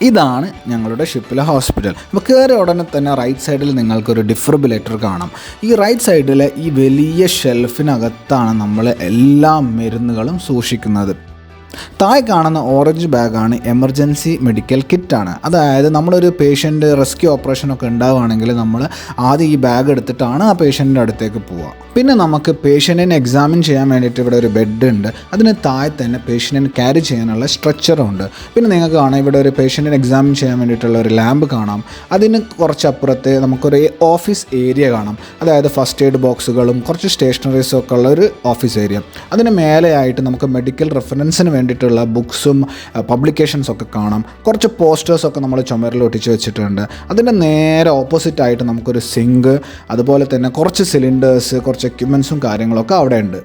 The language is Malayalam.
ഇതാണ് ഞങ്ങളുടെ ഷിപ്പിലെ ഹോസ്പിറ്റൽ. അപ്പോൾ കയറിയ ഉടനെ തന്നെ റൈറ്റ് സൈഡിൽ നിങ്ങൾക്കൊരു ഡിഫ്രിബിലേറ്റർ കാണാം. ഈ റൈറ്റ് സൈഡിലെ ഈ വലിയ ഷെൽഫിനകത്താണ് നമ്മൾ എല്ലാ മരുന്നുകളും സൂക്ഷിക്കുന്നത്. താഴെ കാണുന്ന ഓറഞ്ച് ബാഗാണ് എമർജൻസി മെഡിക്കൽ കിറ്റാണ്. അതായത് നമ്മളൊരു പേഷ്യൻ്റ് റെസ്ക്യൂ ഓപ്പറേഷനൊക്കെ ഉണ്ടാവുകയാണെങ്കിൽ നമ്മൾ ആദ്യം ഈ ബാഗ് എടുത്തിട്ടാണ് ആ പേഷ്യൻറ്റിൻ്റെ അടുത്തേക്ക് പോവുക. പിന്നെ നമുക്ക് പേഷ്യൻറ്റിനെ എക്സാമിൻ ചെയ്യാൻ വേണ്ടിയിട്ട് ഇവിടെ ഒരു ബെഡ് ഉണ്ട്. അതിന് താഴെ തന്നെ പേഷ്യൻറ്റിനെ ക്യാരി ചെയ്യാനുള്ള സ്ട്രെച്ചറുണ്ട്. പിന്നെ നിങ്ങൾക്ക് കാണാം ഇവിടെ ഒരു പേഷ്യൻറ്റിനെ എക്സാമിൻ ചെയ്യാൻ വേണ്ടിയിട്ടുള്ള ഒരു ലാമ്പ് കാണാം. അതിന് കുറച്ചപ്പുറത്ത് നമുക്കൊരു ഓഫീസ് ഏരിയ കാണാം. അതായത് ഫസ്റ്റ് എയ്ഡ് ബോക്സുകളും കുറച്ച് സ്റ്റേഷനറീസും ഒക്കെ ഉള്ള ഒരു ഓഫീസ് ഏരിയ. അതിന് മേലെയായിട്ട് നമുക്ക് മെഡിക്കൽ റെഫറൻസിന് വേണ്ടിയിട്ടുള്ള ബുക്സും പബ്ലിക്കേഷൻസൊക്കെ കാണാം. കുറച്ച് പോസ്റ്റേഴ്സൊക്കെ നമ്മൾ ചുമരിൽ ഒട്ടിച്ച് വെച്ചിട്ടുണ്ട്. അതിൻ്റെ നേരെ ഓപ്പോസിറ്റായിട്ട് നമുക്കൊരു സിങ്ക്, അതുപോലെ തന്നെ കുറച്ച് സിലിണ്ടേഴ്സ്, കുറച്ച് എക്യുപ്മെൻറ്റ്സും കാര്യങ്ങളൊക്കെ അവിടെ ഉണ്ട്.